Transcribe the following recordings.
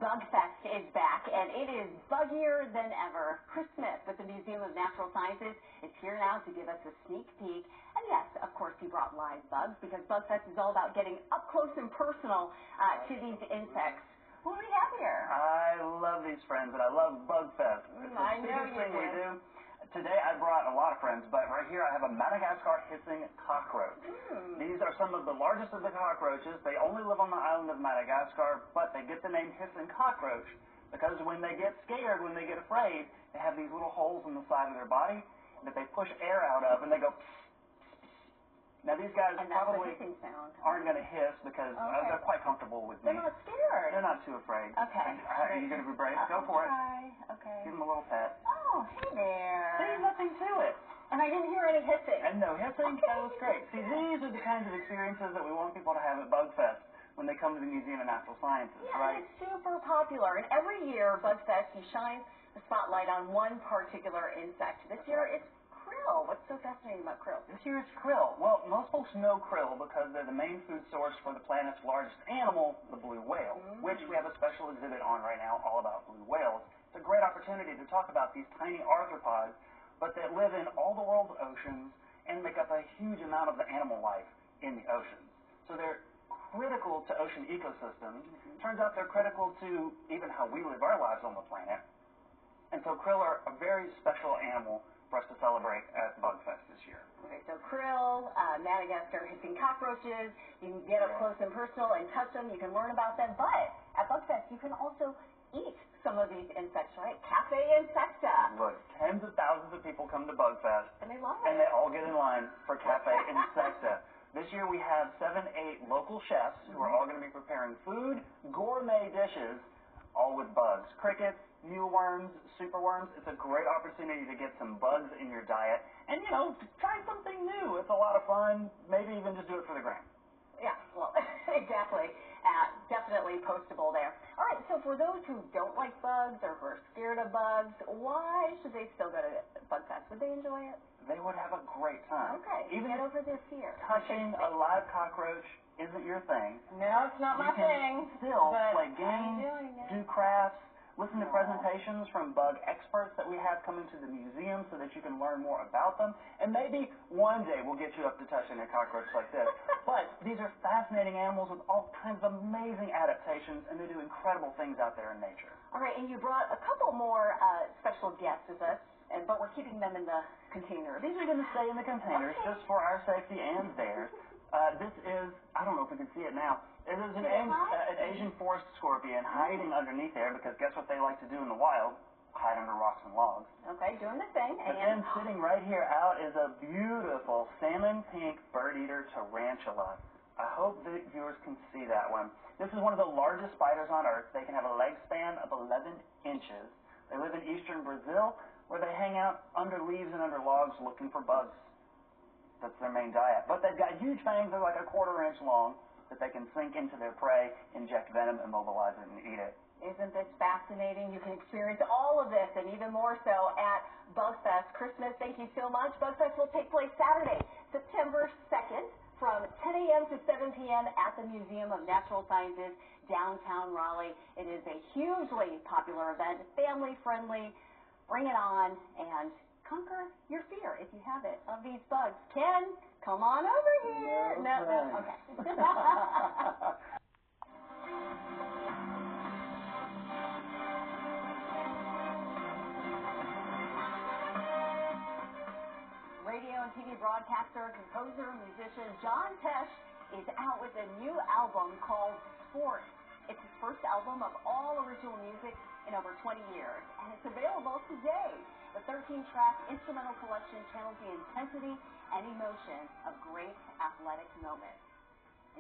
Bug Fest is back, and it is buggier than ever. Chris Smith with the Museum of Natural Sciences is here now to give us a sneak peek. And yes, of course, he brought live bugs because Bug Fest is all about getting up close and personal to these insects. Who do we have here? I love these friends, and I love Bug Fest. It's the biggest thing we do. Today I brought a lot of friends, but right here I have a Madagascar hissing cockroach. These are some of the largest of the cockroaches. They only live on the island of Madagascar, but they get the name hissing cockroach because when they get scared, when they get afraid, they have these little holes in the side of their body that they push air out of, and they go. Now these guys probably aren't going to hiss because they're quite comfortable with me. They're not scared. They're not too afraid. Okay. Are you going to be brave? Go for it. Okay. Give them a little pet. Oh, hey there. See, nothing to it. And I didn't hear any hissing. And no hissing? Okay. That was great. See, these are the kinds of experiences that we want people to have at Bug Fest when they come to the Museum of Natural Sciences, right? It's super popular. And every year, Bug Fest, you shine the spotlight on one particular insect. This year, it's krill. What's so fascinating about krill? This year it's krill. Well, most folks know krill because they're the main food source for the planet's largest animal, the blue whale, which we have a special exhibit on right now all about blue whales. It's a great opportunity to talk about these tiny arthropods, but that live in all the world's oceans and make up a huge amount of the animal life in the oceans. So they're critical to ocean ecosystems. Turns out they're critical to even how we live our lives on the planet. And so krill are a very special animal for us to celebrate at Bug Fest this year. Okay, so krill, Madagascar hissing cockroaches, you can get up close and personal and touch them, you can learn about them, but at Bug Fest you can also eat some of these insects, right? Cafe Insecta. Look, tens of thousands of people come to Bug Fest, and they love it. And they all get in line for Cafe Insecta. This year we have 7, 8 local chefs who are all going to be preparing food, gourmet dishes, all with bugs. Crickets, mealworms, superworms. It's a great opportunity to get some bugs in your diet and, you know, try something new. It's a lot of fun. Maybe even just do it for the gram. Yeah, well, exactly. Definitely postable there. All right, so for those who don't like bugs or who are scared of bugs, why should they still go to Bug Fest? Would they enjoy it? They would have a great time. Okay, even get over their fear. Touching a live cockroach isn't your thing. No, it's not my thing. You can still play games, do crafts, listen to presentations from bug experts that we have coming to the museum so that you can learn more about them. And maybe one day we'll get you up to touching a cockroach like this. But these are fascinating animals with all kinds of amazing adaptations, and they do incredible things out there in nature. All right, and you brought a couple more special guests with us, but we're keeping them in the container. These are going to stay in the containers just for our safety and theirs. This is, I don't know if we can see it now, it is an Asian forest scorpion hiding underneath there because guess what they like to do in the wild? Hide under rocks and logs. Okay, doing the thing. And then sitting right here out is a beautiful salmon pink bird-eater tarantula. I hope the viewers can see that one. This is one of the largest spiders on Earth. They can have a leg span of 11 inches. They live in eastern Brazil where they hang out under leaves and under logs looking for bugs. That's their main diet. But they've got huge fangs. They're like a 1/4 inch long that they can sink into their prey, inject venom, immobilize it, and eat it. Isn't this fascinating? You can experience all of this and even more so at Bug Fest. Christmas, thank you so much. Bug Fest will take place Saturday, September 2nd from 10 a.m. to 7 p.m. at the Museum of Natural Sciences, downtown Raleigh. It is a hugely popular event, family-friendly. Bring it on and conquer your fear, if you have it, of these bugs. Ken, come on over here. No, okay. Radio and TV broadcaster, composer, musician John Tesh is out with a new album called Sport. It's his first album of all original music in over 20 years, and it's available today. The 13-track instrumental collection channels the intensity and emotion of great athletic moments.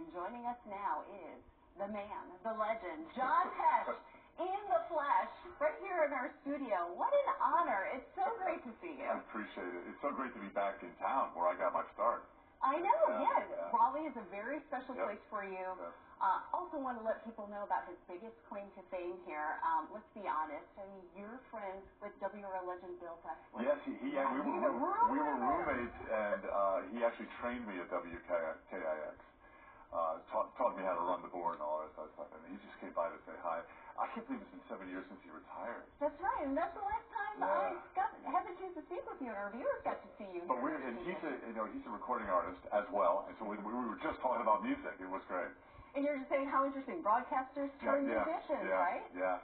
And joining us now is the man, the legend, John Tesh, in the flesh, right here in our studio. What an honor. It's so great to see you. I appreciate it. It's so great to be back in town where I got my start. I know, yes. Raleigh is a very special place for you. Also want to let people know about his biggest claim to fame here. Let's be honest. I mean, you're friends with WRL legend Bill Presley. Yes, we were roommates, and he actually trained me at WKIX. Taught me how to run the board and all that stuff. And he just came by to say hi. I can't believe it's been 7 years since he retired. That's right, and that's the last time I had the chance to speak with you, and our viewers got to see you. But he's a recording artist as well, and so we were just talking about music. It was great. And you're just saying how interesting, broadcasters turn musicians, right? Yeah.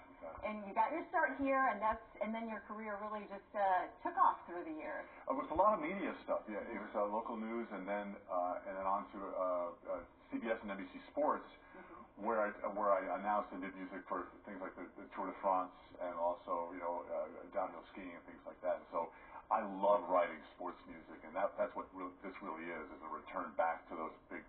And you got your start here, and then your career really just took off through the years. It was a lot of media stuff. Yeah, it was local news, and then on to CBS and NBC Sports, where I announced and did music for things like the Tour de France and also downhill skiing and things like that. So I love writing sports music, and that's what this really is a return back to those big.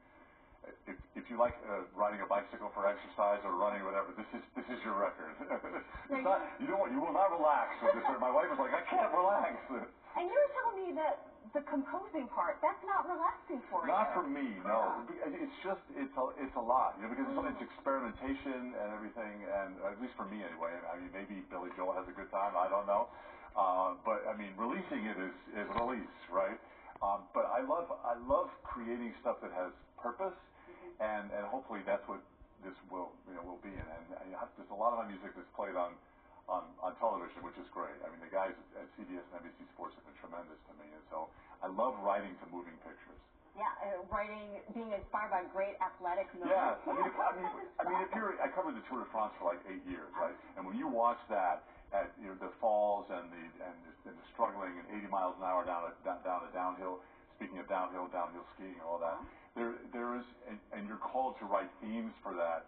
If you like riding a bicycle for exercise or running or whatever, this is your record. It's not, you will not relax with this. My wife was like, I can't relax. And you were telling me that the composing part, that's not relaxing for you. Not for me, no. It's just it's a lot, because it's experimentation and everything, and at least for me anyway. I mean, maybe Billy Joel has a good time. I don't know. But I mean, releasing it is release, right? But I love creating stuff that has purpose, and hopefully that's what this will be. And there's a lot of my music that's played on television, which is great. I mean, the guys at CBS and NBC Sports have been tremendous to me, and so I love writing to moving pictures. Yeah, writing, being inspired by great athletic moments. Yeah, I mean, I covered the Tour de France for like 8 years, right? And when you watch that, at the falls and the struggling and 80 miles an hour down a downhill. Speaking of downhill skiing and all that, there is, and you're called to write themes for that.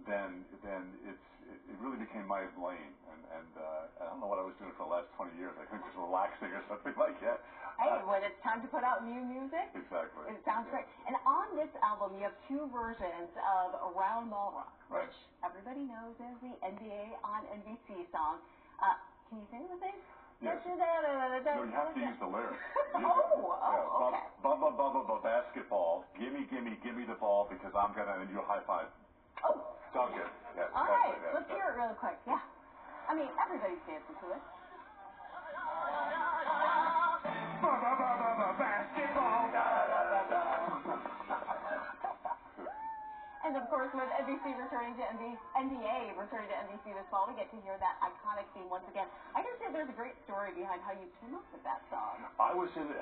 Then it really became my lane, and I don't know what I was doing for the last 20 years. I think just relaxing or something like that. Hey, when it's time to put out new music, exactly. It sounds great. And on this album, you have 2 versions of Around Mall Rock, which everybody knows as the NBA on NBC song. Can you sing it with me? Yes. No, you have to use the lyrics. Okay. Bubba, bubba, bubba, basketball. Gimme the ball because I'm gonna and you a high five. Oh. Dunk it. Yes. All right. Let's hear it real quick. Yeah. I mean, everybody's dancing to it. Bubba, bubba, bubba, basketball. And of course, with NBA returning to NBC this fall, we get to hear that iconic theme once again. I can say there's a great story behind how you came up with that song. I was in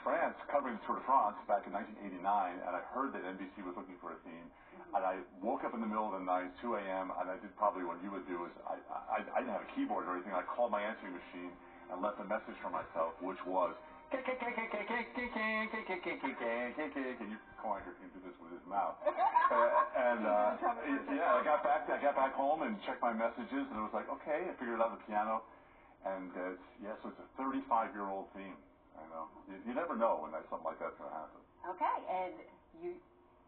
France covering the Tour de France back in 1989, and I heard that NBC was looking for a theme. And I woke up in the middle of the night, 2 a.m., and I did probably what you would do is I didn't have a keyboard or anything. I called my answering machine and left a message for myself, which was. And you Coiner can do this with his mouth. I got back home and checked my messages, and it was like, okay, I figured it out on the piano, and so it's a 35-year-old theme. I know. You never know when something like that's going to happen. Okay, and you,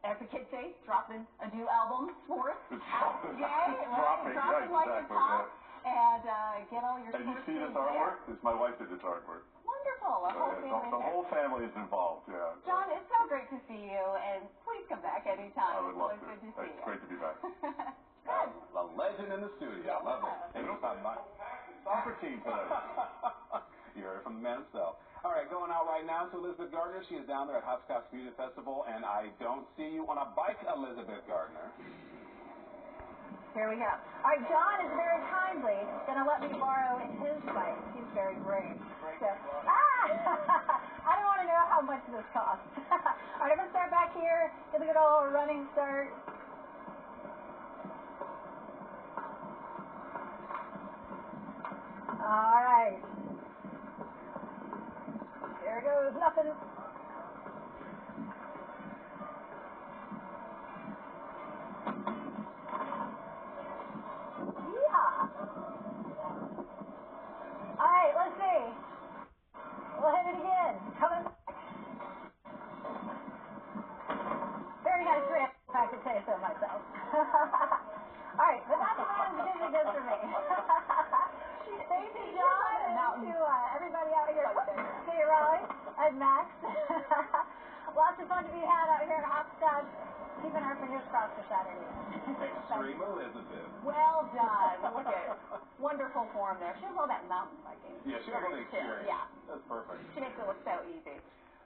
as the kids say, dropping a new album, Sports. Dropping like it's hot. And get all your. And you see this artwork? My wife did this artwork. Wonderful. The whole family is involved. Yeah. John, it's so great to see you, and please come back anytime. I would love to. Good to see you. It's great to be back. A legend in the studio. Lovely. Thank you so much. Soccer team today. You heard from the man himself. All right, going out right now to Elizabeth Gardner. She is down there at Hopscotch Music Festival, and I don't see you on a bike, Elizabeth Gardner. Here we go. All right, John is very kindly going to let me borrow his bike. He's very brave. So, I don't want to know how much this costs. All right, I'm going to start back here. Get a good old running start. All right. Here goes nothing. All right, let's see. We'll hit it again. Coming back. Very nice ramp, if I could say so myself. All right, but that's about as good as it gets for me. Thank you, John, and to everybody out here. See you, Raleigh, and Max. Lots of fun to be had out here at Hopscotch. Keeping our fingers crossed for Saturday. Extreme Elizabeth. Well done. Look at wonderful form there. She has all that mountain biking. Yeah, she has all the experience. Yeah. That's perfect. She makes it look so easy.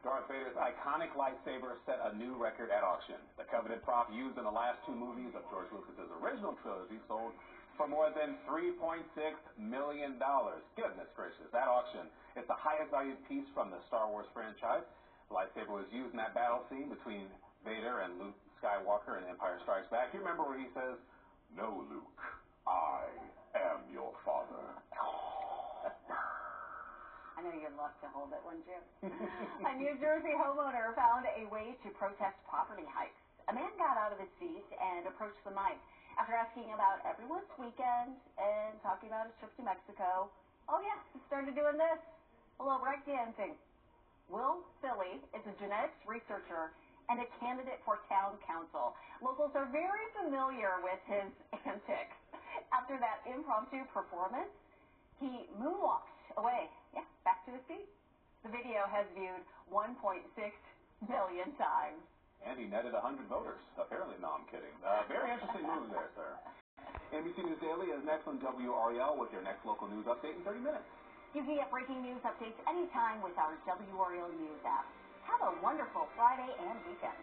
Darth Vader's iconic lightsaber set a new record at auction. The coveted prop used in the last two movies of George Lucas's original trilogy sold for more than $3.6 million. Goodness gracious, that auction. It's the highest valued piece from the Star Wars franchise. The lightsaber was used in that battle scene between Vader and Luke Skywalker in Empire Strikes Back. You remember where he says, "No, Luke, I am your father." I know you'd love to hold it, wouldn't you? A New Jersey homeowner found a way to protest property hikes. A man got out of his seat and approached the mic. After asking about everyone's weekend and talking about his trip to Mexico, oh yeah, he started doing this. A little break dancing. Will Philly is a genetics researcher and a candidate for town council. Locals are very familiar with his antics. After that impromptu performance, he moonwalked away, back to his seat. The video has viewed 1.6 million times. And he netted 100 voters. Apparently, no, I'm kidding. Very interesting move there, sir. NBC News Daily is next on WREL with your next local news update in 30 minutes. You can get breaking news updates anytime with our WREL News app. Have a wonderful Friday and weekend.